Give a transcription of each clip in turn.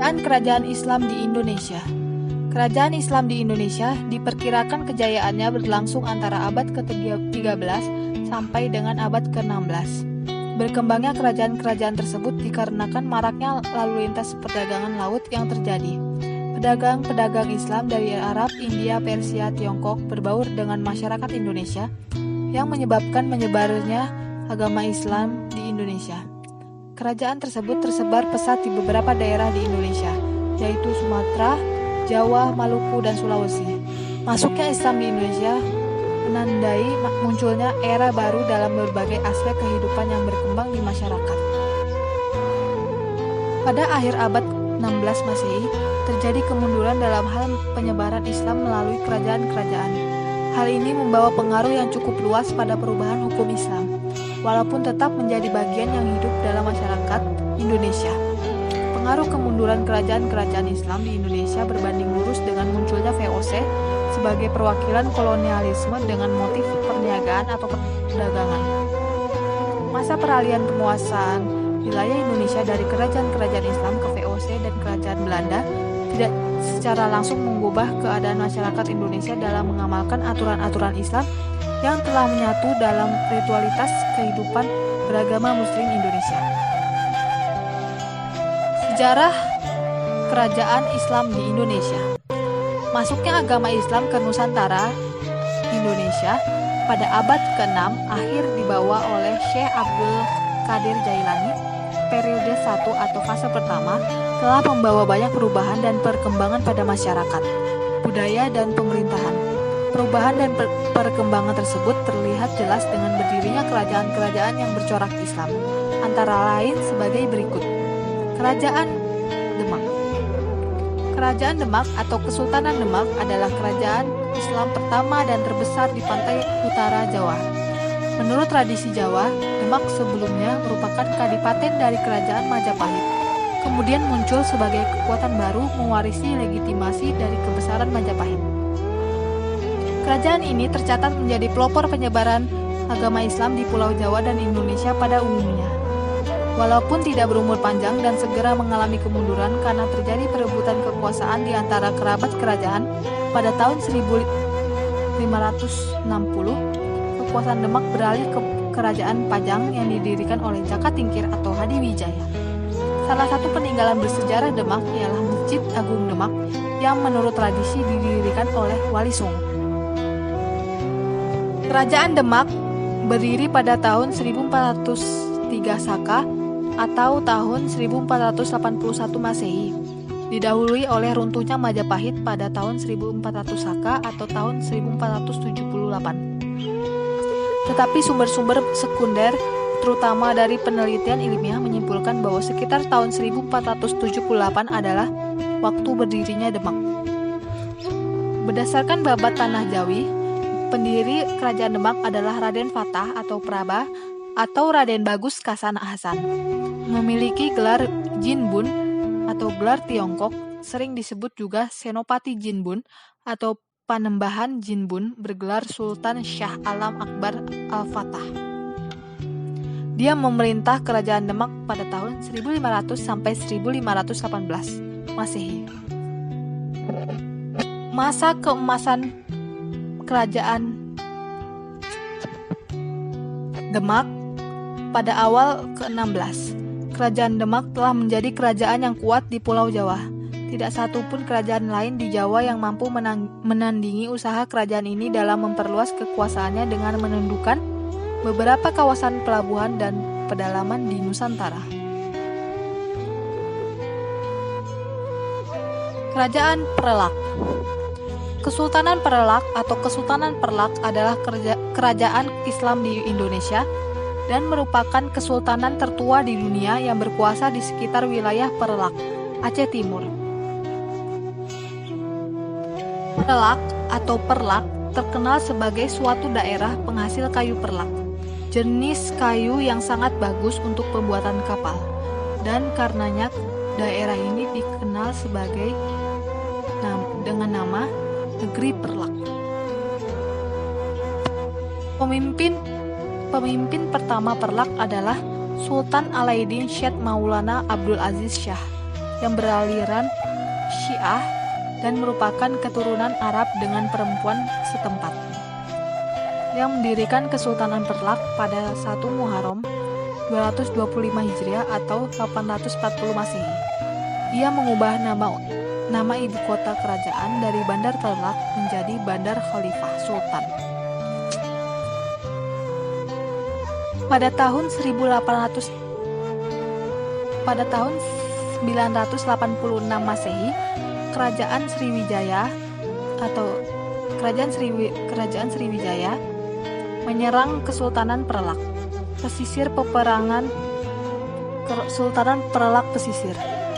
Kerajaan Islam di Indonesia. Kerajaan Islam di Indonesia diperkirakan kejayaannya berlangsung antara abad ke-13 sampai dengan abad ke-16. Berkembangnya kerajaan-kerajaan tersebut dikarenakan maraknya lalu lintas perdagangan laut yang terjadi. Pedagang-pedagang Islam dari Arab, India, Persia, Tiongkok berbaur dengan masyarakat Indonesia yang menyebabkan menyebarnya agama Islam di Indonesia. Kerajaan tersebut tersebar pesat di beberapa daerah di Indonesia, yaitu Sumatera, Jawa, Maluku, dan Sulawesi. Masuknya Islam di Indonesia menandai munculnya era baru dalam berbagai aspek kehidupan yang berkembang di masyarakat. Pada akhir abad 16 Masehi, terjadi kemunduran dalam hal penyebaran Islam melalui kerajaan-kerajaan. Hal ini membawa pengaruh yang cukup luas pada perubahan hukum Islam, walaupun tetap menjadi bagian yang hidup dalam masyarakat Indonesia. Pengaruh kemunduran kerajaan-kerajaan Islam di Indonesia berbanding lurus dengan munculnya VOC sebagai perwakilan kolonialisme dengan motif perniagaan atau perdagangan. Masa peralihan penguasaan wilayah Indonesia dari kerajaan-kerajaan Islam ke VOC dan kerajaan Belanda tidak secara langsung mengubah keadaan masyarakat Indonesia dalam mengamalkan aturan-aturan Islam yang telah menyatu dalam ritualitas kehidupan beragama Muslim Indonesia. Sejarah Kerajaan Islam di Indonesia. Masuknya agama Islam ke Nusantara, Indonesia, pada abad ke-6 akhir dibawa oleh Syekh Abdul Qadir Jailani. Periode 1 atau fase pertama telah membawa banyak perubahan dan perkembangan pada masyarakat, budaya, dan pemerintahan. Perubahan dan perkembangan tersebut terlihat jelas dengan berdirinya kerajaan-kerajaan yang bercorak Islam, antara lain sebagai berikut. Kerajaan Demak. Kerajaan Demak atau Kesultanan Demak adalah kerajaan Islam pertama dan terbesar di pantai utara Jawa. Menurut tradisi Jawa, Demak sebelumnya merupakan kadipaten dari Kerajaan Majapahit. Kemudian muncul sebagai kekuatan baru mewarisi legitimasi dari kebesaran Majapahit. Kerajaan ini tercatat menjadi pelopor penyebaran agama Islam di Pulau Jawa dan Indonesia pada umumnya. Walaupun tidak berumur panjang dan segera mengalami kemunduran karena terjadi perebutan kekuasaan di antara kerabat kerajaan pada tahun 1560, kekuasaan Demak beralih ke Kerajaan Pajang yang didirikan oleh Jaka Tingkir atau Hadiwijaya. Salah satu peninggalan bersejarah Demak ialah Masjid Agung Demak yang menurut tradisi didirikan oleh Wali Songo. Kerajaan Demak berdiri pada tahun 1403 Saka atau tahun 1481 Masehi, didahului oleh runtuhnya Majapahit pada tahun 1400 Saka atau tahun 1478. Tetapi sumber-sumber sekunder, terutama dari penelitian ilmiah, menyimpulkan bahwa sekitar tahun 1478 adalah waktu berdirinya Demak. Berdasarkan babat Tanah Jawi, pendiri Kerajaan Demak adalah Raden Fatah atau Praba atau Raden Bagus Kasan Hasan. Memiliki gelar Jinbun atau gelar Tiongkok, sering disebut juga Senopati Jinbun atau Panembahan Jinbun, bergelar Sultan Syah Alam Akbar Al-Fatah. Dia memerintah Kerajaan Demak pada tahun 1500 sampai 1518 Masehi. Masa keemasan Kerajaan Demak pada awal ke-16. Kerajaan Demak telah menjadi kerajaan yang kuat di Pulau Jawa. Tidak satu pun kerajaan lain di Jawa yang mampu menandingi usaha kerajaan ini dalam memperluas kekuasaannya dengan menundukkan beberapa kawasan pelabuhan dan pedalaman di Nusantara. Kerajaan Perlak. Kesultanan Perlak atau Kesultanan Perlak adalah kerajaan Islam di Indonesia dan merupakan kesultanan tertua di dunia yang berkuasa di sekitar wilayah Perlak, Aceh Timur. Perlak atau Perlak terkenal sebagai suatu daerah penghasil kayu perlak, jenis kayu yang sangat bagus untuk pembuatan kapal, dan karenanya daerah ini dikenal sebagai dengan nama Negeri Perlak. Pemimpin pertama Perlak adalah Sultan Alauddin Syed Maulana Abdul Aziz Shah yang beraliran Syiah dan merupakan keturunan Arab dengan perempuan setempat, yang mendirikan Kesultanan Perlak pada 1 Muharram 225 Hijriah atau 840 Masehi. Ia mengubah nama ibu kota kerajaan dari Bandar Perlak menjadi Bandar Khalifah Sultan. Pada tahun 986 Masehi, Kerajaan Sriwijaya menyerang Kesultanan Perlak. Kesultanan Perlak pesisir.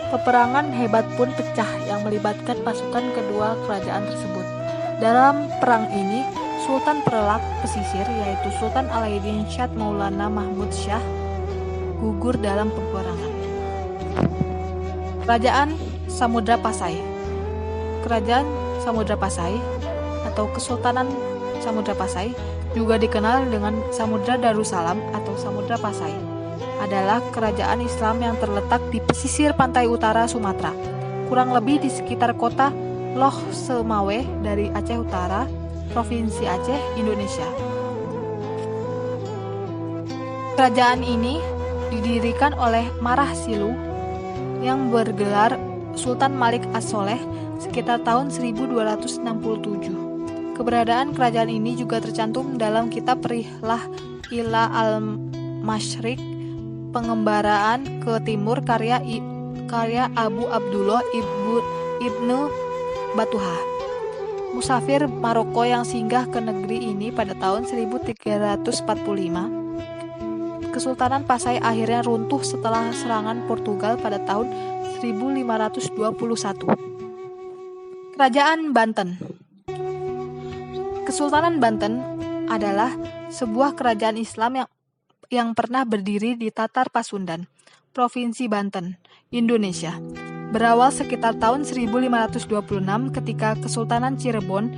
Peperangan hebat pun pecah yang melibatkan pasukan kedua kerajaan tersebut. Dalam perang ini, Sultan Perlak pesisir yaitu Sultan Alauddin Syed Maulana Mahmud Shah gugur dalam peperangan. Kerajaan Samudra Pasai. Kerajaan Samudra Pasai atau Kesultanan Samudra Pasai, juga dikenal dengan Samudra Darussalam atau Samudra Pasai, adalah kerajaan Islam yang terletak di pesisir pantai utara Sumatera, kurang lebih di sekitar kota Loh Semawe dari Aceh Utara, Provinsi Aceh, Indonesia. Kerajaan ini didirikan oleh Marah Silu yang bergelar Sultan Malik As-Soleh sekitar tahun 1267. Keberadaan kerajaan ini juga tercantum dalam kitab Rihlah ila al-Masyriq, pengembaraan ke timur karya Abu Abdullah Ibnu Batuha, musafir Maroko yang singgah ke negeri ini pada tahun 1345. Kesultanan Pasai akhirnya runtuh setelah serangan Portugal pada tahun 1521. Kerajaan Banten. Kesultanan Banten adalah sebuah kerajaan Islam yang pernah berdiri di Tatar Pasundan, Provinsi Banten, Indonesia. Berawal sekitar tahun 1526 ketika Kesultanan Cirebon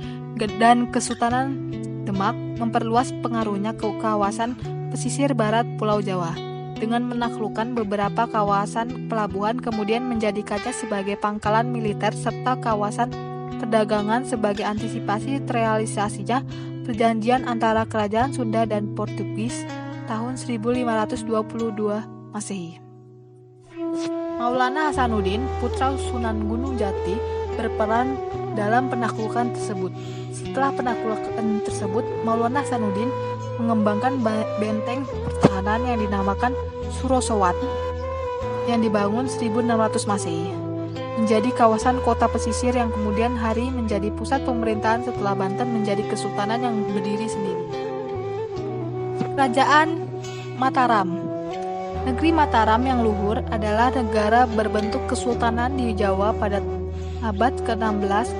dan Kesultanan Demak memperluas pengaruhnya ke kawasan pesisir barat Pulau Jawa dengan menaklukkan beberapa kawasan pelabuhan, kemudian menjadikannya sebagai pangkalan militer serta kawasan perdagangan sebagai antisipasi terrealisasinya perjanjian antara Kerajaan Sunda dan Portugis tahun 1522 Masehi. Maulana Hasanuddin, putra Sunan Gunung Jati, berperan dalam penaklukan tersebut. Setelah penaklukan tersebut, Maulana Hasanuddin mengembangkan benteng pertahanan yang dinamakan Surosowat yang dibangun 1600 Masehi, menjadi kawasan kota pesisir yang kemudian hari menjadi pusat pemerintahan setelah Banten menjadi kesultanan yang berdiri sendiri. Kerajaan Mataram. Negeri Mataram yang luhur adalah negara berbentuk kesultanan di Jawa pada abad ke-16.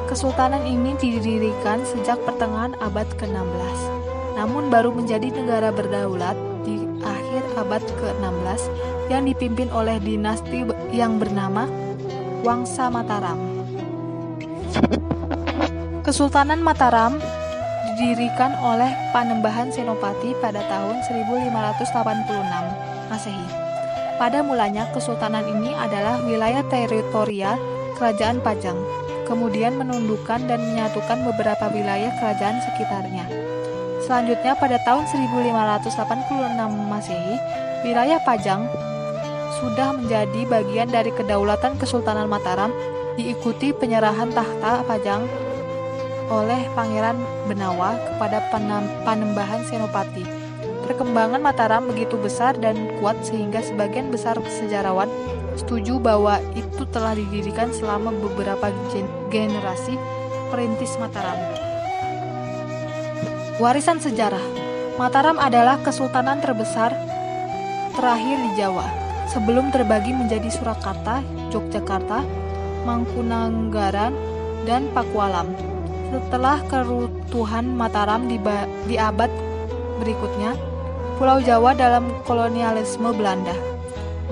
Kesultanan ini didirikan sejak pertengahan abad ke-16, namun baru menjadi negara berdaulat di akhir abad ke-16 yang dipimpin oleh dinasti yang bernama Wangsa Mataram. Kesultanan Mataram didirikan oleh Panembahan Senopati pada tahun 1586 Masehi. Pada mulanya kesultanan ini adalah wilayah teritorial Kerajaan Pajang, kemudian menundukkan dan menyatukan beberapa wilayah kerajaan sekitarnya. Selanjutnya pada tahun 1586 Masehi, wilayah Pajang sudah menjadi bagian dari kedaulatan Kesultanan Mataram, diikuti penyerahan tahta Pajang oleh Pangeran Benawa kepada Panembahan Senopati. Perkembangan Mataram begitu besar dan kuat sehingga sebagian besar sejarawan setuju bahwa itu telah didirikan selama beberapa generasi perintis Mataram. Warisan sejarah. Mataram adalah kesultanan terbesar terakhir di Jawa, sebelum terbagi menjadi Surakarta, Yogyakarta, Mangkunagaran, dan Pakualam. Setelah keruntuhan Mataram di abad berikutnya, Pulau Jawa dalam kolonialisme Belanda.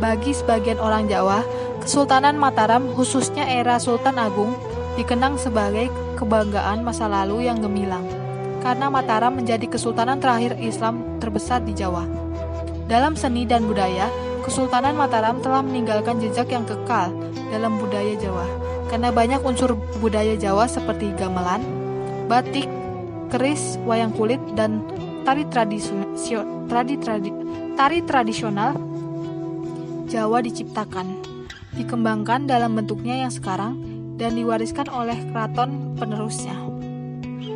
Bagi sebagian orang Jawa, Kesultanan Mataram khususnya era Sultan Agung dikenang sebagai kebanggaan masa lalu yang gemilang, karena Mataram menjadi kesultanan terakhir Islam terbesar di Jawa. Dalam seni dan budaya, Kesultanan Mataram telah meninggalkan jejak yang kekal dalam budaya Jawa. Karena banyak unsur budaya Jawa seperti gamelan, batik, keris, wayang kulit, dan tari tradisional Jawa diciptakan, dikembangkan dalam bentuknya yang sekarang, dan diwariskan oleh keraton penerusnya.